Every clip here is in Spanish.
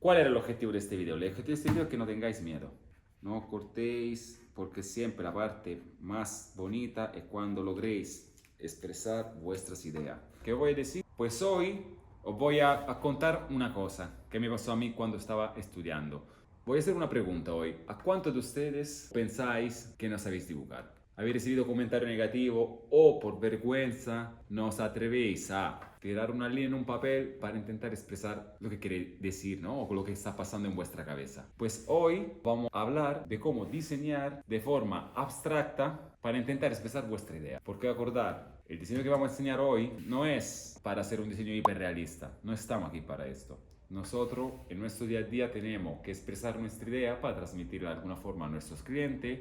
¿Cuál era el objetivo de este video? El objetivo de este video es que no tengáis miedo. No cortéis, porque siempre la parte más bonita es cuando logréis expresar vuestras ideas. ¿Qué voy a decir? Pues hoy os voy a contar una cosa que me pasó a mí cuando estaba estudiando. Voy a hacer una pregunta hoy. ¿A cuántos de ustedes pensáis que no sabéis dibujar? ¿Habéis recibido comentario negativo o por vergüenza no os atrevéis a tirar una línea en un papel para intentar expresar lo que queréis decir, ¿no? O lo que está pasando en vuestra cabeza? Pues hoy vamos a hablar de cómo diseñar de forma abstracta para intentar expresar vuestra idea. Porque acordar, el diseño que vamos a enseñar hoy no es para hacer un diseño hiperrealista. No estamos aquí para esto. Nosotros en nuestro día a día tenemos que expresar nuestra idea para transmitirla de alguna forma a nuestros clientes,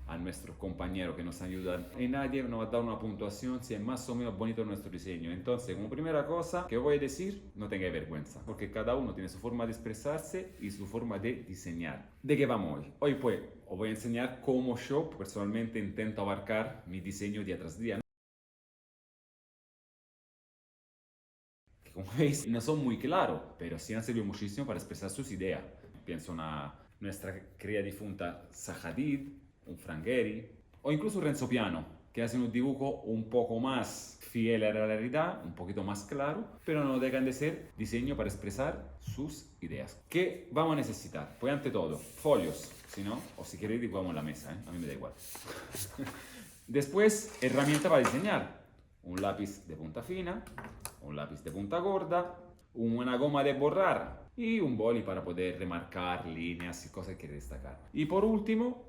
a nuestros compañeros que nos ayudan, y nadie nos va a dar una puntuación si es más o menos bonito nuestro diseño. Entonces, como primera cosa que voy a decir, no tengáis vergüenza, porque cada uno tiene su forma de expresarse y su forma de diseñar. ¿De qué vamos hoy? Hoy pues os voy a enseñar cómo yo personalmente intento abarcar mi diseño día tras día, ¿no? Que como veis no son muy claros, pero sí han servido muchísimo para expresar sus ideas. Pienso en nuestra querida difunta Zaha Hadid, un Frank Gehry, o incluso Renzo Piano, que hacen un dibujo un poco más fiel a la realidad, un poquito más claro, pero no dejan de ser diseño para expresar sus ideas. ¿Qué vamos a necesitar? Pues ante todo, folios, si no, o si queréis dibujamos en la mesa, a mí me da igual. Después, herramienta para diseñar. Un lápiz de punta fina, un lápiz de punta gorda, una goma de borrar y un boli para poder remarcar líneas y cosas que destacar. Y por último,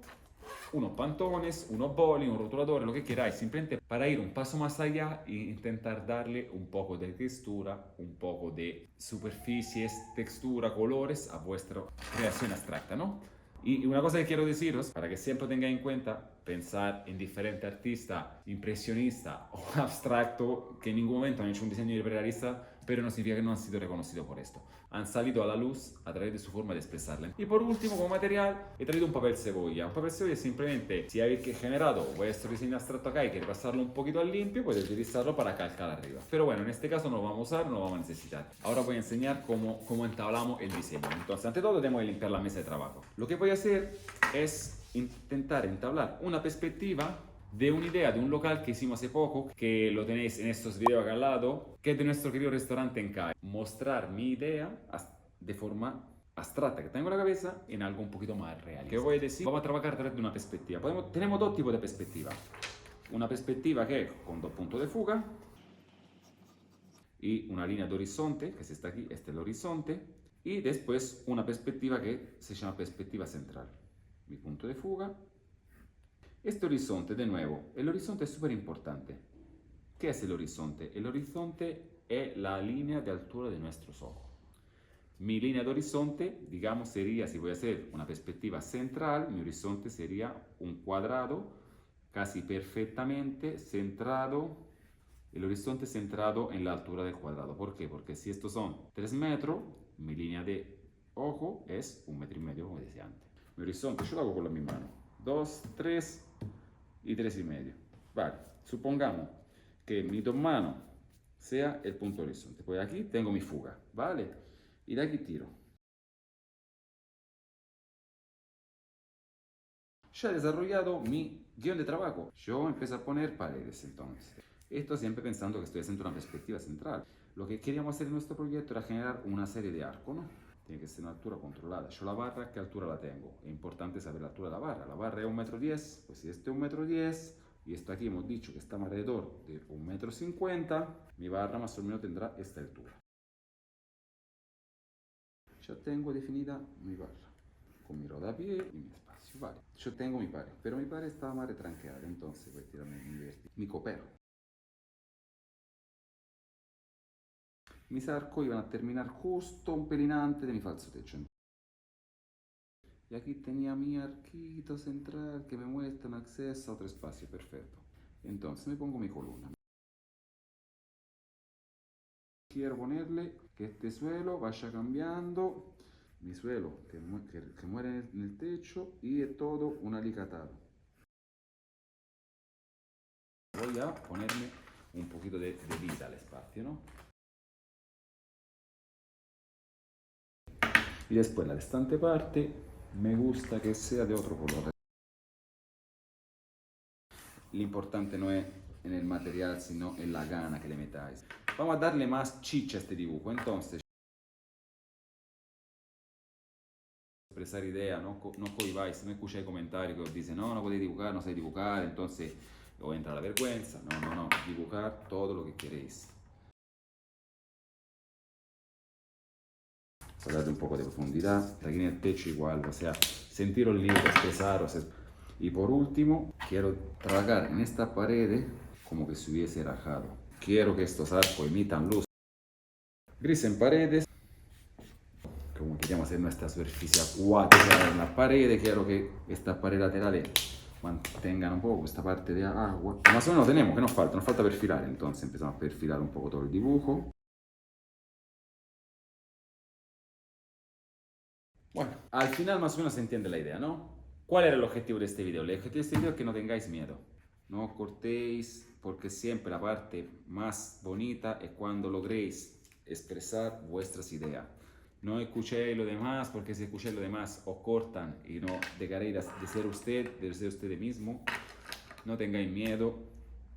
unos pantones, unos boli, un rotulador, lo que queráis, simplemente para ir un paso más allá e intentar darle un poco de textura, un poco de superficies, textura, colores a vuestra creación abstracta, ¿no? Y una cosa que quiero deciros, para que siempre tengáis en cuenta, pensar en diferente artista, impresionista o abstracto, que en ningún momento han hecho un diseño hiperrealista, pero no significa que no han sido reconocidos por esto. Han salido a la luz a través de su forma de expresarla. Y por último, como material, he traído un papel cebolla. Un papel cebolla es simplemente, si habéis generado vuestro diseño abstracto acá y queréis pasarlo un poquito al limpio, podéis utilizarlo para calcar arriba. Pero bueno, en este caso no lo vamos a usar, no lo vamos a necesitar. Ahora voy a enseñar cómo entablamos el diseño. Entonces, ante todo, tenemos que limpiar la mesa de trabajo. Lo que voy a hacer es intentar entablar una perspectiva de una idea de un local que hicimos hace poco, que lo tenéis en estos videos acá al lado, que es de nuestro querido restaurante en CAI. Mostrar mi idea de forma abstracta que tengo en la cabeza en algo un poquito más real. ¿Qué voy a decir? Vamos a trabajar a través de una perspectiva. Tenemos dos tipos de perspectiva. Una perspectiva que es con dos puntos de fuga y una línea de horizonte, que es esta aquí, este es el horizonte, y después una perspectiva que se llama perspectiva central. Mi punto de fuga. Este horizonte, de nuevo, el horizonte es súper importante. ¿Qué es el horizonte? El horizonte es la línea de altura de nuestros ojos. Mi línea de horizonte, digamos, sería, si voy a hacer una perspectiva central, mi horizonte sería un cuadrado casi perfectamente centrado, el horizonte centrado en la altura del cuadrado. ¿Por qué? Porque si estos son 3 metros, mi línea de ojo es 1,5 metros, como decía antes. Mi horizonte, yo lo hago con mi mano. 2, 3 y 3,5. Vale, supongamos que mi dos manos sea el punto horizonte. Pues aquí tengo mi fuga, ¿vale? Y de aquí tiro. Ya he desarrollado mi guión de trabajo. Yo empiezo a poner paredes entonces. Esto siempre pensando que estoy haciendo una perspectiva central. Lo que queríamos hacer en nuestro proyecto era generar una serie de arcos, ¿no? Tiene que ser una altura controlada. Yo la barra, ¿qué altura la tengo? Es importante saber la altura de la barra. La barra es 1,10 m, pues si este es 1,10 m, y esto aquí hemos dicho que estamos alrededor de 1,50 m, mi barra más o menos tendrá esta altura. Ya tengo definida mi barra, con mi rodapié y mi espacio, vale. Yo tengo mi pared, pero mi pared está más retranqueada, entonces voy a tirarme mi copero. Mis arcos iban a terminar justo un pelín antes de mi falso techo. Y aquí tenía mi arquito central que me muestra un acceso a otro espacio, perfecto. Entonces me pongo mi columna. Quiero ponerle que este suelo vaya cambiando, mi suelo que muere en el techo y es todo un alicatado. Voy a ponerme un poquito de vida al espacio, ¿no? Y después la restante parte me gusta que sea de otro color. Lo importante no es en el material, sino en la gana que le metáis. Vamos a darle más chicha a este dibujo. Entonces, expresar ideas, no cohibáis, no escucháis comentarios que os dicen, no, no podéis dibujar, no sé dibujar, entonces os entra la vergüenza. No, dibujar todo lo que queréis. Darle un poco de profundidad, aquí en el techo igual, o sea, sentiros libres, expresaros. Y por último, quiero trabajar en esta pared como que se hubiese rajado. Quiero que estos arcos emitan luz. Gris en paredes, como queríamos hacer nuestra superficie acuática en la pared, quiero que estas paredes laterales mantengan un poco esta parte de agua. Más o menos tenemos, que nos falta? Nos falta perfilar, entonces empezamos a perfilar un poco todo el dibujo. Bueno, al final más o menos se entiende la idea, ¿no? ¿Cuál era el objetivo de este video? El objetivo de este video es que no tengáis miedo. No cortéis, porque siempre la parte más bonita es cuando logréis expresar vuestras ideas. No escuchéis lo demás, porque si escucháis lo demás os cortan y no dejaréis de ser usted mismo. No tengáis miedo.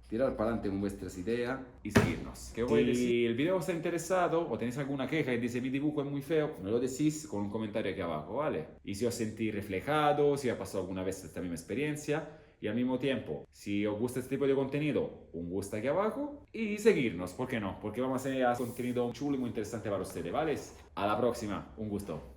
Tirar para adelante con vuestras ideas y seguirnos. ¿Qué voy a decir? Si el video os ha interesado o tenéis alguna queja y dice mi dibujo es muy feo, me lo decís con un comentario aquí abajo, ¿vale? Y si os sentís reflejado, si ha pasado alguna vez esta misma experiencia, y al mismo tiempo, si os gusta este tipo de contenido, un gusta aquí abajo y seguirnos, ¿por qué no? Porque vamos a hacer contenido chulo y muy interesante para ustedes, ¿vale? A la próxima, un gusto.